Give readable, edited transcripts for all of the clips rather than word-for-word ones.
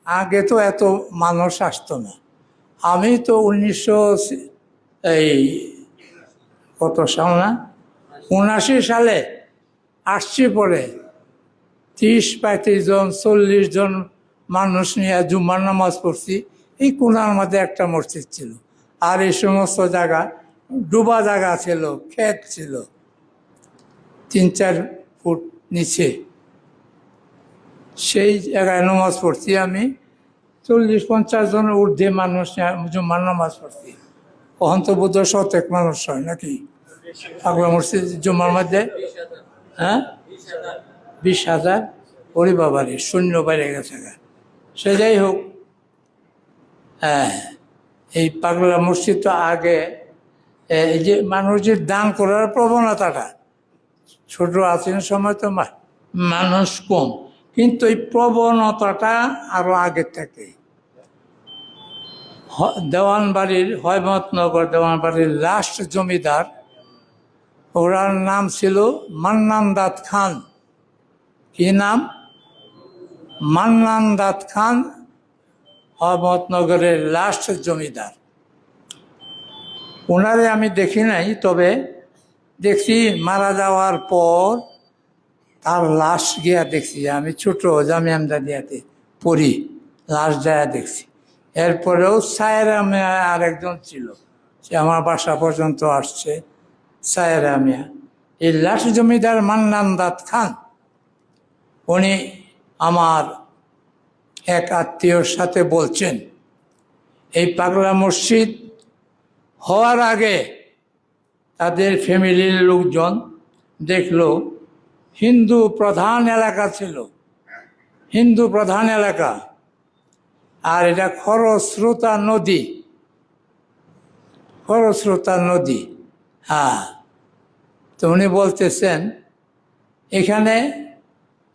আগে তো এত মানুষ আসতো না। আমি তো এই কত সাল না 79 সালে আসছি। পরে 30-35 জন 40 জন মানুষ নিয়ে জুম্মার নামাজ পড়ছি। এই কোনার মধ্যে একটা মসজিদ ছিল, আর এই সমস্ত জায়গা ডুবা জায়গা ছিল, ক্ষেত ছিল 3-4 ফুট নিচে। সেই জায়গায় নামাজ পড়ছি আমি। 40-50 জনের ঊর্ধ্বে মানুষ জুম্মার নামাজ পড়ছি। কখন তো বোধ হয় 100 মানুষ হয় নাকি পাগলা মসজিদ জুম্মার মধ্যে? হ্যাঁ, 20,000। ওরে বাবারে, শূন্য বাইরে গেছে। সে যাই হোক, হ্যাঁ, এই পাগলা মসজিদ তো আগে এই যে মানুষ যে দান করার প্রবণতাটা, ছোট আছেন সময় তো মানুষ কম, কিন্তু এই প্রবণতাটা আরো আগের থেকে। দেওয়ানবাড়ির হয়মতনগর দেওয়ানবাড়ির লাস্ট জমিদার, ওনার নাম ছিল মান্নান দাদ খান। কি নাম? মান্নান দাদ খান, হয়মতনগরের লাস্ট জমিদার। ওনারে আমি দেখি নাই, তবে দেখছি মারা যাওয়ার পর তার লাশ গিয়া দেখছি। আমি ছোট জামিয়া আমদাদিয়াতে পড়ি, লাশ যায় দেখছি। এরপরেও সায়েরা মিয়া আরেকজন ছিল, সে আমার বাসা পর্যন্ত আসছে, সায়েরা মিয়া। এই লাশ জমিদার মান্নান দাদ খান, উনি আমার এক আত্মীয়র সাথে বলছেন, এই পাগলা মসজিদ হওয়ার আগে তাদের ফ্যামিলির লোকজন দেখলো হিন্দু প্রধান এলাকা ছিল, হিন্দু প্রধান এলাকা, আর এটা খরস্রোতা নদী, খরস্রোতা নদী। হ্যাঁ, তো উনি বলতেছেন এখানে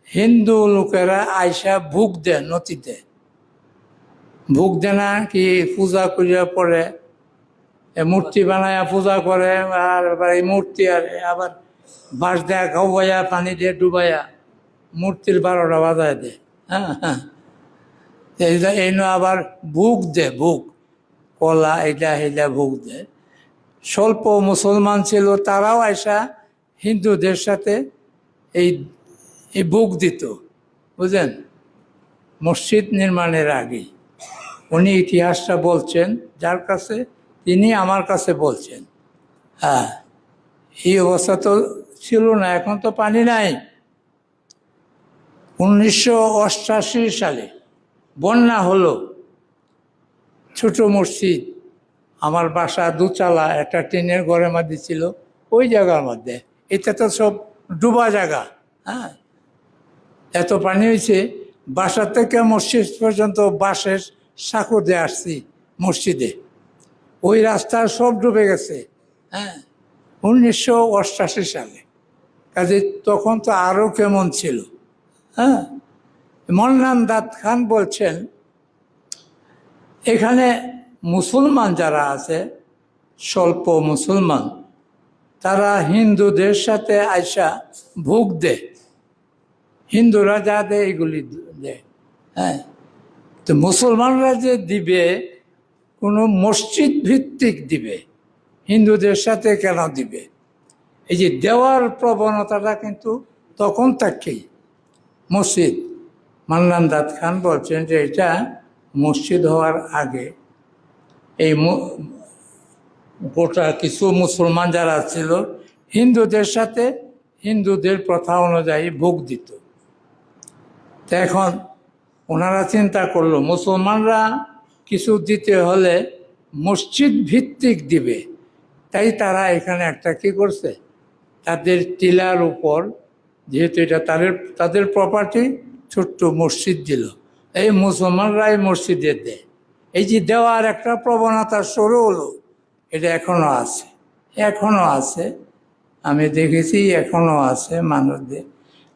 হিন্দু লোকেরা আইসা ভুগ দেয়, নদীতে ভুগ দেয় না কি, পূজা করিয়া পরে মূর্তি বানায়া পূজা করে, আর এই মূর্তি আর আবার বাঁশ দেয়া খাওয়াইয়া পানি দিয়ে ডুবাইয়া মূর্তির 12টা বাজায় দেয়। হ্যাঁ হ্যাঁ, এই আবার ভুগ দেয়, ভুগ কলা এটা হেলা ভুগ দেয়। স্বল্প মুসলমান ছিল, তারাও আইসা হিন্দুদের সাথে এই ভোগ দিত, বুঝলেন, মসজিদ নির্মাণের আগে। উনি ইতিহাসটা বলছেন, যার কাছে তিনি আমার কাছে বলছেন। হ্যাঁ, এই অবস্থা তো ছিল না, এখন তো পানি নাই। 1988 সালে বন্যা হলো, ছোট মসজিদ, আমার বাসা দুচালা, একটা টিনের ঘরের মধ্যে ছিল, ওই জায়গার মধ্যে। এটা তো সব ডুবা জায়গা। হ্যাঁ, এত পানি হয়েছে, বাসা থেকে মসজিদ পর্যন্ত বাঁশের সাঁকো দিয়ে আসছি মসজিদে, ওই রাস্তা সব ডুবে গেছে। হ্যাঁ, 1988 সালে। কাজে তখন তো আরও কেমন ছিল। হ্যাঁ, মান্নান দাদ খান বলছেন এখানে মুসলমান যারা আছে, স্বল্প মুসলমান, তারা হিন্দুদের সাথে আইসা ভোগ দেয়, হিন্দুরা যা দেয় এগুলি দেয়। হ্যাঁ, তো মুসলমানরা যে দিবে কোনো মসজিদ ভিত্তিক দিবে, হিন্দুদের সাথে কেন দিবে? এই যে দেওয়ার প্রবণতাটা কিন্তু তখন থেকেই মসজিদ। মান্নান দাদ খান বলছেন যে এটা মসজিদ হওয়ার আগে এই গোটা কিছু মুসলমান যারা ছিল হিন্দুদের সাথে হিন্দুদের প্রথা অনুযায়ী ভোগ দিত। তো এখন ওনারা চিন্তা করলো মুসলমানরা কিছু দিতে হলে মসজিদ ভিত্তিক দিবে, তাই তারা এখানে একটা কি করছে, তাদের টিলার উপর, যেহেতু এটা তাদের প্রপার্টি, ছোট্ট মসজিদ দিল। এই মুসলমানরা এই মসজিদে দেয়। এই যে দেওয়ার একটা প্রবণতা শুরু হলো, এটা এখনো আছে, এখনো আছে, আমি দেখেছি এখনো আছে মানুষদের।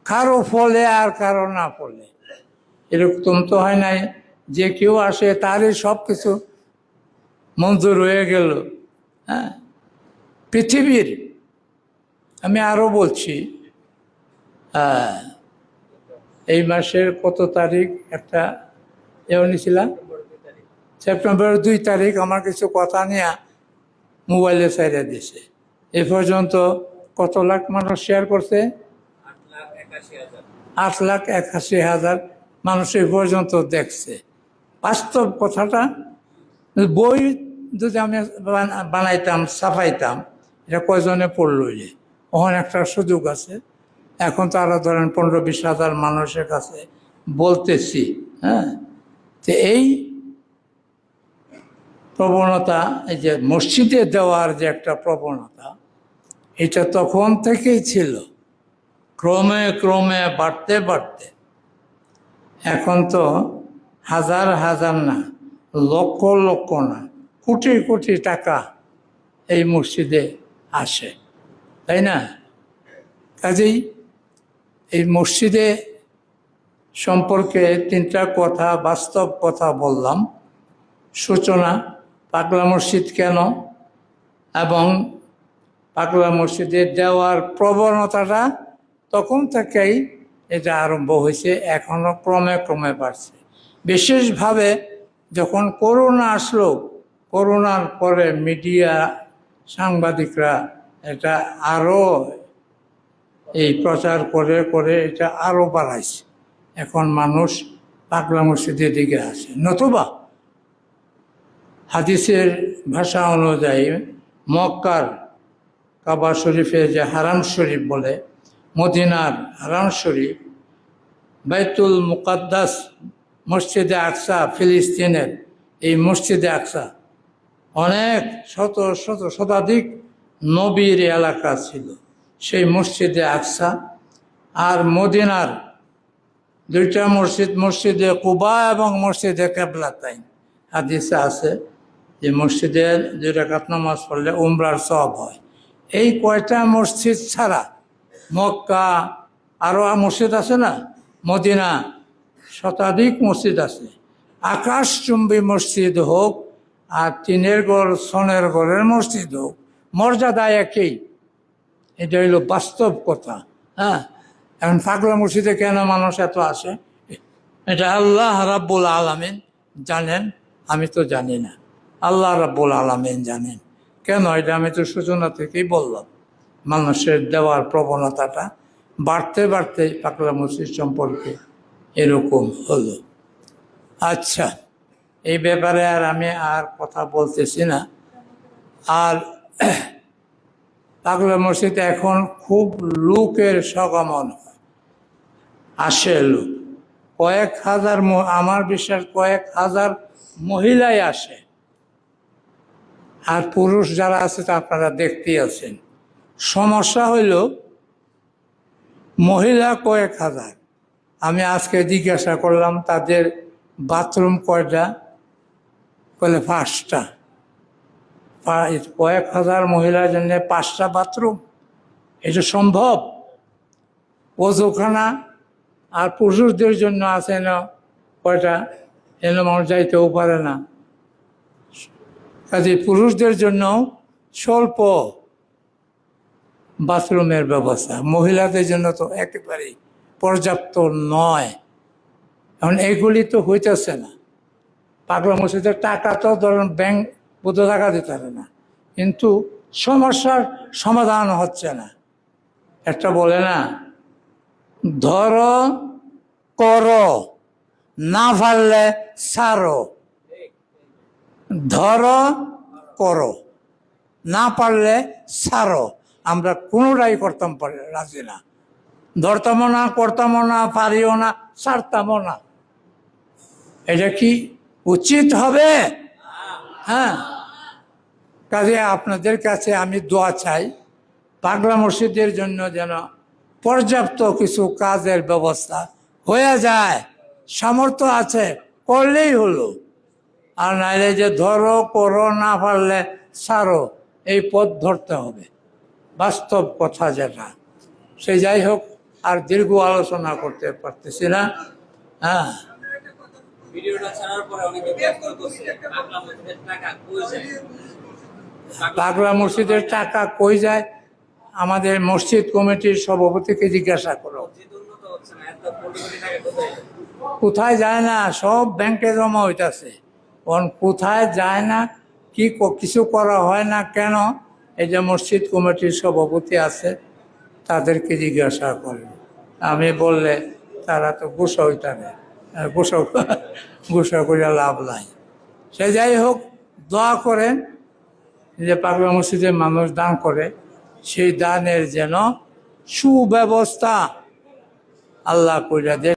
কারো ফলে আর কারো না ফলে, এরকম তো হয় নাই যে কেউ আসে তারই সব কিছু মঞ্জুর হয়ে গেল। হ্যাঁ, পৃথিবীর, আমি আরও বলছি, এই মাসের কত তারিখ একটা এও নিছিলাম সেপ্টেম্বরের 2 তারিখ আমার কিছু কথা নিয়ে মোবাইলে ছেড়ে দিছে। এ পর্যন্ত কত লাখ মানুষ শেয়ার করছে? 8,81,000 মানুষ এ পর্যন্ত দেখছে। বাস্তব কথাটা, বই যদি আমি বানাইতাম, ছাপাইতাম, এটা কয়জনে পড়লো? ওখানে একটা সুযোগ আছে। এখন তো আরো ধরেন 15-20 হাজার মানুষের কাছে বলতেছি। হ্যাঁ, তো এই প্রবণতা, এই যে মসজিদে দেওয়ার যে একটা প্রবণতা, এটা তখন থেকেই ছিল, ক্রমে ক্রমে বাড়তে বাড়তে এখন তো হাজার হাজার না, লক্ষ লক্ষ না, কোটি কোটি টাকা এই মসজিদে আসে, তাই না? কাজেই এই মসজিদে সম্পর্কে 3টা কথা, বাস্তব কথা বললাম। সূচনা, পাগলা মসজিদ কেন, এবং পাগলা মসজিদে দেওয়ার প্রবণতাটা তখন থেকেই এটা আরম্ভ হয়েছে, এখনো ক্রমে ক্রমে বাড়ছে। বিশেষভাবে যখন করোনা আসলো, করোনার পরে মিডিয়া, সাংবাদিকরা এটা আরও এই প্রচার করে করে এটা আরও বাড়াইছে। এখন মানুষ পাগলা মসজিদের দিকে আসে। নতুবা হাদিসের ভাষা অনুযায়ী মক্কার কাবা শরীফে যে হারাম শরীফ বলে, মদিনার হারাম শরীফ, বাইতুল মুকাদ্দাস, মসজিদে আকসা, ফিলিস্তিনের এই মসজিদে আকসা অনেক শতাধিক নবীর এলাকা ছিল সেই মসজিদে আকসা। আর মদিনার 2টা মসজিদ, মসজিদে কুবা এবং মসজিদে কিবলাতাইন, হাদিসে আছে যে মসজিদের 2 রাকাত নামাজ পড়লে উমরার সওয়াব হয়। এই কয়টা মসজিদ ছাড়া মক্কা আরও মসজিদ আছে না, মদিনা শতাধিক মসজিদ আছে। আকাশচুম্বী মসজিদ হোক আর টিনের ঘর, সোনের ঘরের মসজিদ হোক, মর্যাদা একই। এটা হইল বাস্তব কথা। হ্যাঁ, এখন পাগলা মসজিদে কেন মানুষ এত আসে, এটা আল্লাহ রাব্বুল আলামিন জানেন, আমি তো জানি না। আল্লাহ রাব্বুল আলামিন জানেন কেন। এটা আমি তো সূচনা থেকেই বললাম, মানুষের দেওয়ার প্রবণতাটা বাড়তে বাড়তে পাগলা মসজিদ সম্পর্কে এরকম হলো। আচ্ছা, এই ব্যাপারে আর আমি আর কথা বলতেছি না। আর পাগলা মসজিদে এখন খুব লোকের সগমন হয়, আসে লোক, কয়েক হাজার, আমার বিশ্বাস কয়েক হাজার মহিলাই আসে। আর পুরুষ যারা আছে তা আপনারা দেখতেই আছেন। সমস্যা হইল মহিলা কয়েক হাজার। আমি আজকে জিজ্ঞাসা করলাম তাদের বাথরুম কয়টা, বলে 5টা। কয়েক হাজার মহিলার জন্য 5টা বাথরুম, এটা সম্ভব? ওজোখানা আর পুরুষদের জন্য আছে না কয়টা, এনে মানুষ যাইতেও পারে না। কাজে পুরুষদের জন্য স্বল্প বাথরুমের ব্যবস্থা, মহিলাদের জন্য তো একেবারেই পর্যাপ্ত নয়। এখন এইগুলি তো হইতেছে না। পাগলা মসজিদের টাকা তো ধরেন ব্যাংক বোধ টাকা দিতে পারে না, কিন্তু সমস্যার সমাধান হচ্ছে না। একটা বলে না, ধরো করো, না পারলে ছাড়ো। ধরো করো, না পারলে ছাড়ো। আমরা কোনোটাই করতাম পারি রাজি না, ধরতামও না, করতামও না, পারিও না, ছাড়তামও না। এটা কি উচিত হবে? হ্যাঁ, কাজে আপনাদের কাছে আমি দোয়া চাই, পাগলা মসজিদের জন্য যেন পর্যাপ্ত কিছু কাজের ব্যবস্থা হয়ে যায়। সামর্থ্য আছে, করলেই হলো। আর নাইলে যে ধরো করো, না পারলে ছাড়ো, এই পথ ধরতে হবে। বাস্তব কথা যেটা, সে যাই হোক, আর দীর্ঘ আলোচনা করতে পারতেছি না। হ্যাঁ, পাগলা মসজিদের টাকা কই যায়? আমাদের মসজিদ কমিটির সভাপতিকে জিজ্ঞাসা করো। কোথায় যায় না, সব ব্যাংকে জমা হইতাছে। কোথায় যায় না, কিছু করা হয় না কেন, এই যে মসজিদ কমিটির সভাপতি আছে তাদেরকে জিজ্ঞাসা করেন। আমি বললে তারা তো গুসা হইতারে, গুসা গুসা করে লাভ নাই। সে যাই হোক, দোয়া করেন যে পাগলা মসজিদে মানুষ দান করে, সেই দানের যেন সুব্যবস্থা আল্লাহ কইরা দেন।